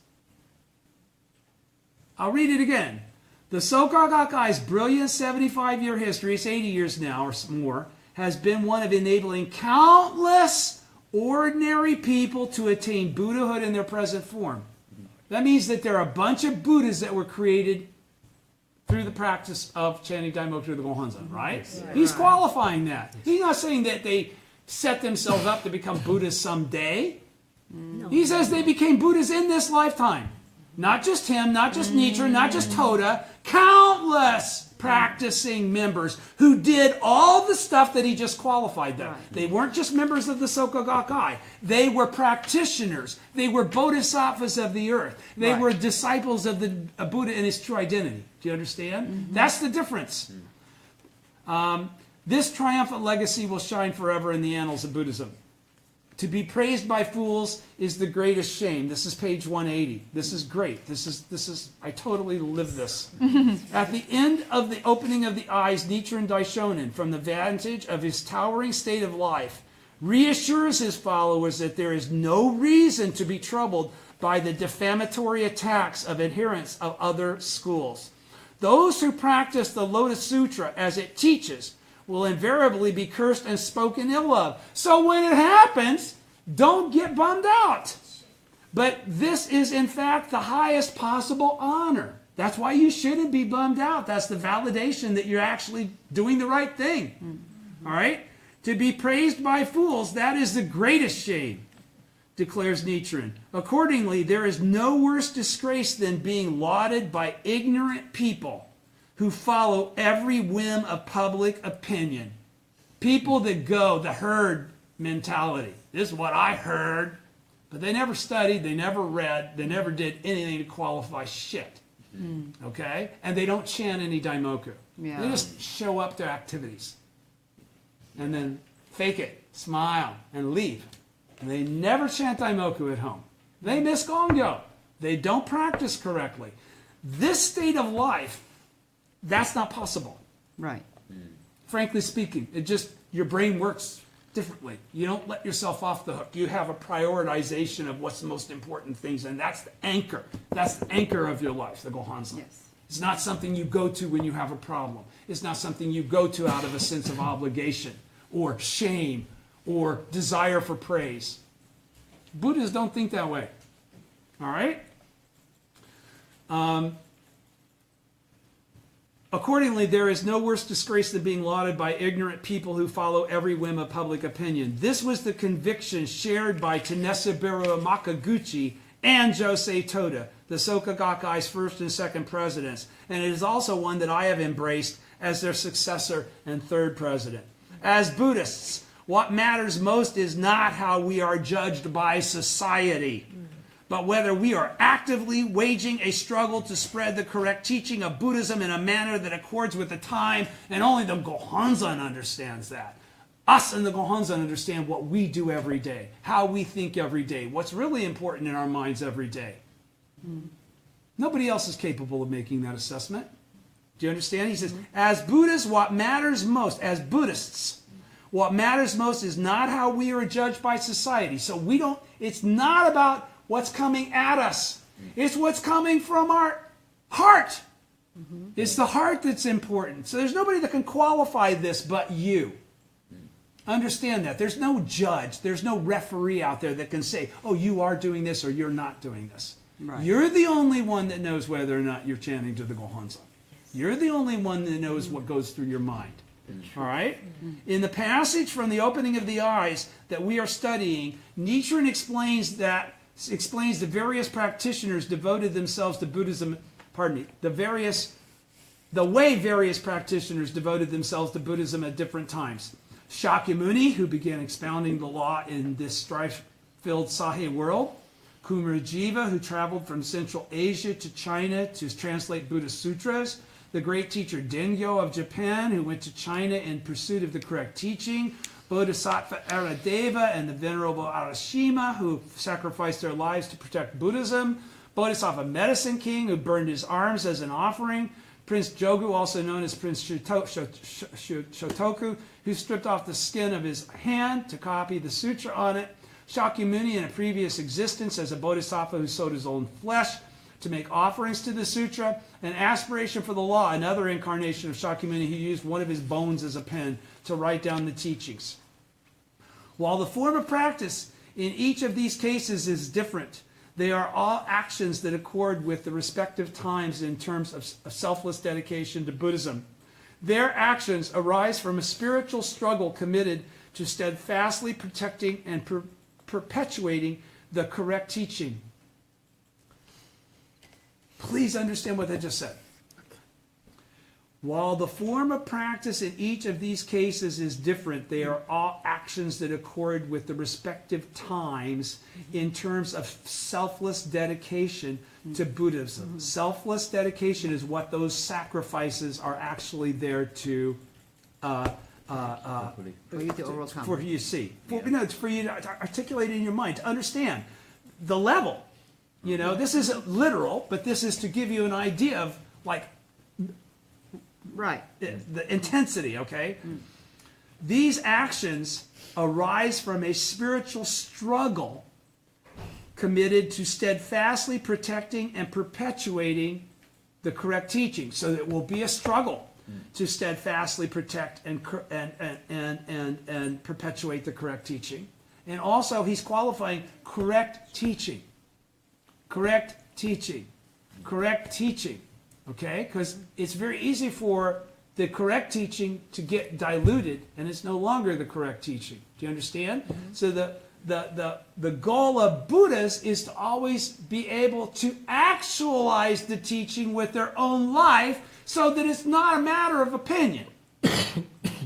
I'll read it again. The Soka Gakkai's brilliant 75-year history, it's 80 years now or more, has been one of enabling countless ordinary people to attain Buddhahood in their present form. That means that there are a bunch of Buddhas that were created through the practice of chanting Daimoku the Gohanzon, right? He's qualifying that. He's not saying that they set themselves up to become Buddhas someday. No. He says they became Buddhas in this lifetime. Not just him, not just Nichiren, not just Toda, countless practicing members who did all the stuff that he just qualified them. Right. They weren't just members of the Soka Gakkai. They were practitioners. They were bodhisattvas of the earth. They were disciples of the Buddha in his true identity. Do you understand? Mm-hmm. That's the difference. This triumphant legacy will shine forever in the annals of Buddhism. To be praised by fools is the greatest shame. This is page 180. This is great. This is I totally live this. At the end of the opening of the eyes, Nichiren Daishonin, from the vantage of his towering state of life, reassures his followers that there is no reason to be troubled by the defamatory attacks of adherents of other schools. Those who practice the Lotus Sutra as it teaches will invariably be cursed and spoken ill of. So when it happens, don't get bummed out. But this is, in fact, the highest possible honor. That's why you shouldn't be bummed out. That's the validation that you're actually doing the right thing. Mm-hmm. All right? To be praised by fools, that is the greatest shame, declares Nichiren. Accordingly, there is no worse disgrace than being lauded by ignorant people who follow every whim of public opinion. People that go the herd mentality. This is what I heard. But they never studied, they never read, they never did anything to qualify shit. Okay? And they don't chant any daimoku. Yeah. They just show up to activities. And then fake it, smile, and leave. And they never chant daimoku at home. They miss gongyo. They don't practice correctly. This state of life, that's not possible. Right. Frankly speaking, your brain works differently. You don't let yourself off the hook. You have a prioritization of what's the most important things, and that's the anchor. That's the anchor of your life, the Gohanzan. Yes. It's not something you go to when you have a problem. It's not something you go to out of a sense of obligation or shame or desire for praise. Buddhists don't think that way. All right? Accordingly, there is no worse disgrace than being lauded by ignorant people who follow every whim of public opinion. This was the conviction shared by Tanesabiru Makaguchi and Josei Toda, the Soka Gakkai's first and second presidents, and it is also one that I have embraced as their successor and third president. As Buddhists, what matters most is not how we are judged by society, but whether we are actively waging a struggle to spread the correct teaching of Buddhism in a manner that accords with the time, and only the Gohanzan understands that. Us and the Gohanzan understand what we do every day, how we think every day, what's really important in our minds every day. Nobody else is capable of making that assessment. Do you understand? He says, as Buddhists, what matters most, as Buddhists, what matters most is not how we are judged by society. So it's not about what's coming at us. It's what's coming from our heart. It's the heart that's important. So there's nobody that can qualify this but you. Understand that. There's no judge. There's no referee out there that can say, oh, you are doing this or you're not doing this. Right. You're the only one that knows whether or not you're chanting to the Gohanzan. You're the only one that knows what goes through your mind. All right? In the passage from the opening of the eyes that we are studying, Nichiren explains the various practitioners devoted themselves to Buddhism, the way various practitioners devoted themselves to Buddhism at different times. Shakyamuni, who began expounding the law in this strife-filled Sahe world. Kumarajiva, who traveled from Central Asia to China to translate Buddhist sutras. The great teacher Dengyo of Japan, who went to China in pursuit of the correct teaching. Bodhisattva Aradeva and the Venerable Arashima, who sacrificed their lives to protect Buddhism. Bodhisattva Medicine King, who burned his arms as an offering. Prince Jogu, also known as Prince Shotoku, who stripped off the skin of his hand to copy the sutra on it. Shakyamuni, in a previous existence as a bodhisattva who sold his own flesh to make offerings to the sutra. An aspiration for the law, another incarnation of Shakyamuni, who used one of his bones as a pen to write down the teachings. While the form of practice in each of these cases is different, they are all actions that accord with the respective times in terms of selfless dedication to Buddhism. Their actions arise from a spiritual struggle committed to steadfastly protecting and perpetuating the correct teaching. Please understand what I just said. While the form of practice in each of these cases is different, they are all actions that accord with the respective times in terms of selfless dedication to Buddhism. Selfless dedication is what those sacrifices are actually there to For you to overcome. for you to see. It's for you to articulate it in your mind, to understand the level. You know, this isn't literal, but this is to give you an idea of, like, Right. the intensity, okay? These actions arise from a spiritual struggle committed to steadfastly protecting and perpetuating the correct teaching. So it will be a struggle to steadfastly protect and perpetuate the correct teaching. And also, he's qualifying correct teaching. Correct teaching. Correct teaching. Okay? Because it's very easy for the correct teaching to get diluted, and it's no longer the correct teaching. Do you understand? So the goal of Buddhists is to always be able to actualize the teaching with their own life so that it's not a matter of opinion. Do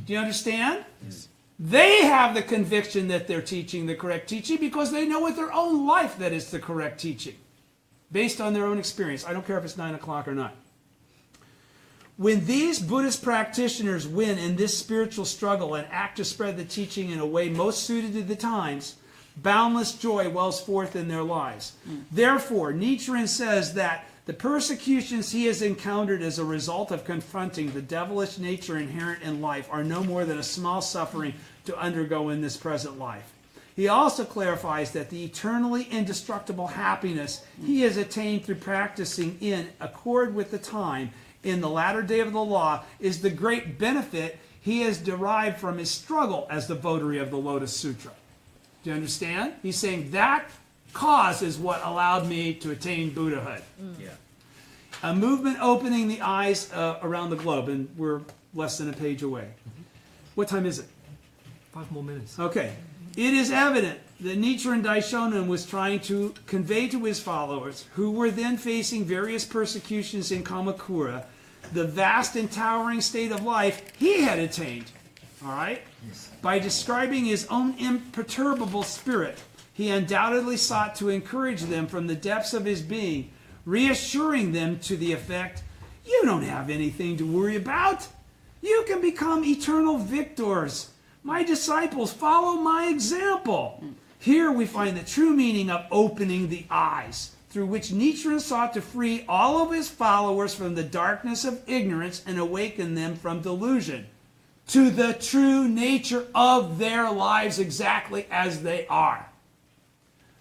you understand? Yes. They have the conviction that they're teaching the correct teaching because they know with their own life that it's the correct teaching. based on their own experience. I don't care if it's 9 o'clock or not. When these Buddhist practitioners win in this spiritual struggle and act to spread the teaching in a way most suited to the times, boundless joy wells forth in their lives. Therefore, Nichiren says that the persecutions he has encountered as a result of confronting the devilish nature inherent in life are no more than a small suffering to undergo in this present life. He also clarifies that the eternally indestructible happiness he has attained through practicing in accord with the time in the latter day of the law is the great benefit he has derived from his struggle as the votary of the Lotus Sutra. Do you understand? He's saying that cause is what allowed me to attain Buddhahood. Yeah. A movement opening the eyes around the globe, and we're less than a page away. What time is it? 5 more minutes. Okay. It is evident that Nichiren Daishonin was trying to convey to his followers, who were then facing various persecutions in Kamakura, the vast and towering state of life he had attained. All right? Yes. By describing his own imperturbable spirit, he undoubtedly sought to encourage them from the depths of his being, reassuring them to the effect, you don't have anything to worry about. You can become eternal victors. My disciples, follow my example. Here we find the true meaning of opening the eyes, through which Nichiren sought to free all of his followers from the darkness of ignorance and awaken them from delusion to the true nature of their lives exactly as they are.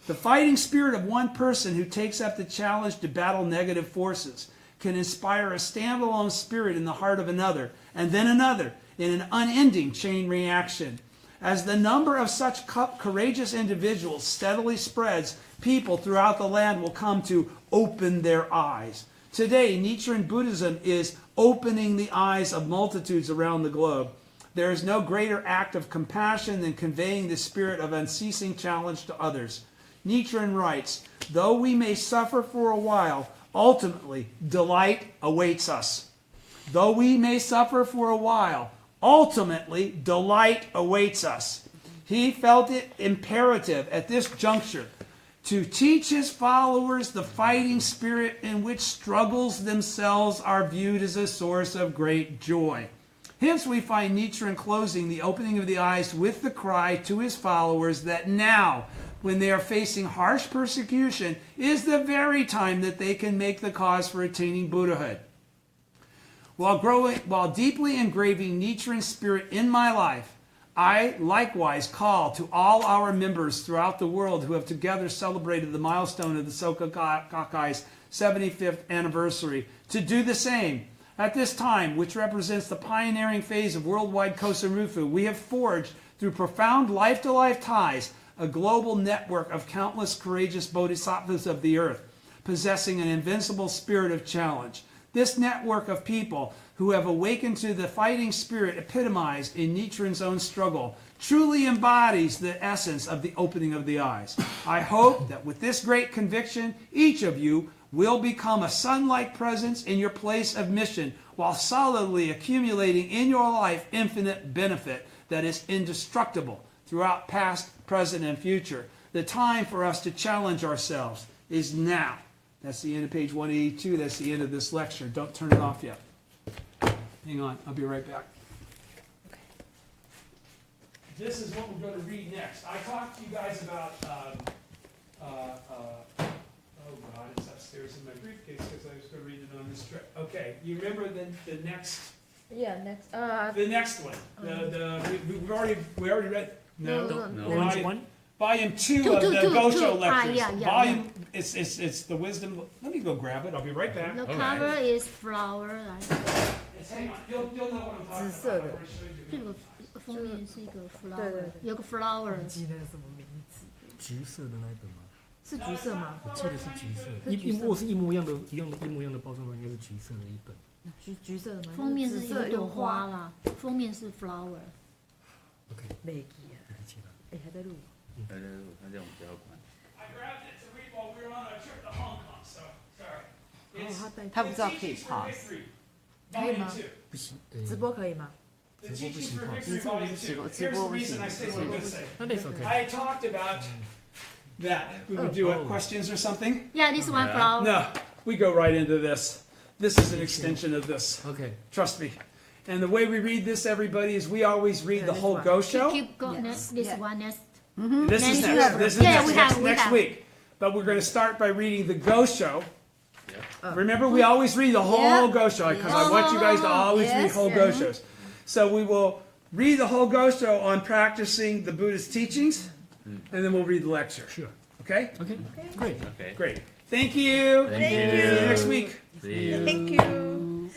The fighting spirit of one person who takes up the challenge to battle negative forces can inspire a standalone spirit in the heart of another, and then another, in an unending chain reaction. As the number of such courageous individuals steadily spreads, people throughout the land will come to open their eyes. Today, Nichiren Buddhism is opening the eyes of multitudes around the globe. There is no greater act of compassion than conveying the spirit of unceasing challenge to others. Nichiren writes, though we may suffer for a while, ultimately delight awaits us. Though we may suffer for a while, ultimately delight awaits us. He felt it imperative at this juncture to teach his followers the fighting spirit in which struggles themselves are viewed as a source of great joy. Hence we find Nichiren closing the opening of the eyes with the cry to his followers that now, when they are facing harsh persecution, is the very time that they can make the cause for attaining Buddhahood. While deeply engraving Nichiren's spirit in my life, I likewise call to all our members throughout the world who have together celebrated the milestone of the Soka Gakkai's 75th anniversary to do the same. At this time, which represents the pioneering phase of worldwide Kosen-Rufu, we have forged, through profound life-to-life ties, a global network of countless courageous bodhisattvas of the earth, possessing an invincible spirit of challenge. This network of people who have awakened to the fighting spirit epitomized in Nichiren's own struggle truly embodies the essence of the opening of the eyes. I hope that with this great conviction, each of you will become a sun-like presence in your place of mission, while solidly accumulating in your life infinite benefit that is indestructible throughout past, present, and future. The time for us to challenge ourselves is now. That's the end of page 182. That's the end of this lecture. Don't turn it off yet. Hang on. I'll be right back. This is what we're going to read next. I talked to you guys about, oh God, it's upstairs in my briefcase because I was going to read it on this trip. Okay, you remember the next? Yeah, next. The next one. We already read. No. Which one? Volume 2 Two, of two, the two, Gosho two. lectures. Yeah. Volume, it's the wisdom. Let me go grab it. I'll be right back. The cover is flower. Hang on, you'll know what I'm talking 紫色 about. 的 I've already showed you. 这个封面是一个对 flower，有个 flower。记得什么名字？橘色的那一本吗？是橘色吗？我记得是橘色的，是橘色如果是一模一样的包装的，应该是橘色的一本。橘色的吗？封面是紫色一朵花啦，封面是 flower。 OK，没记啊，对不起了。哎，还在录。他这样不要管。 I grabbed it to read while we were on a trip to Hong Kong, so sorry. 他不知道可以 pause， 可以吗？不行，直播可以吗？ The 直播不 Teachings 行 for 哈。 Victory Volume 2. Here's the reason I say what I'm going to say. No, that's okay. I talked about that we would do questions or something. Yeah, this one flower. No, we go right into this. This is an extension of this. OK， Trust me. And the way we read this, everybody, is we always read the whole go show. Keep going. This one next. This is Then next. you- This is Yeah, next, we next have. week. But we're going to start by reading the go show. Remember, we always read the whole go show because I want you guys to always read whole go shows. So we will read the whole go show on practicing the Buddhist teachings, and then we'll read the lecture. Sure. Okay? OK， great。 Okay. Great. Thank you. Thank you. See you next week. See you. Thank you.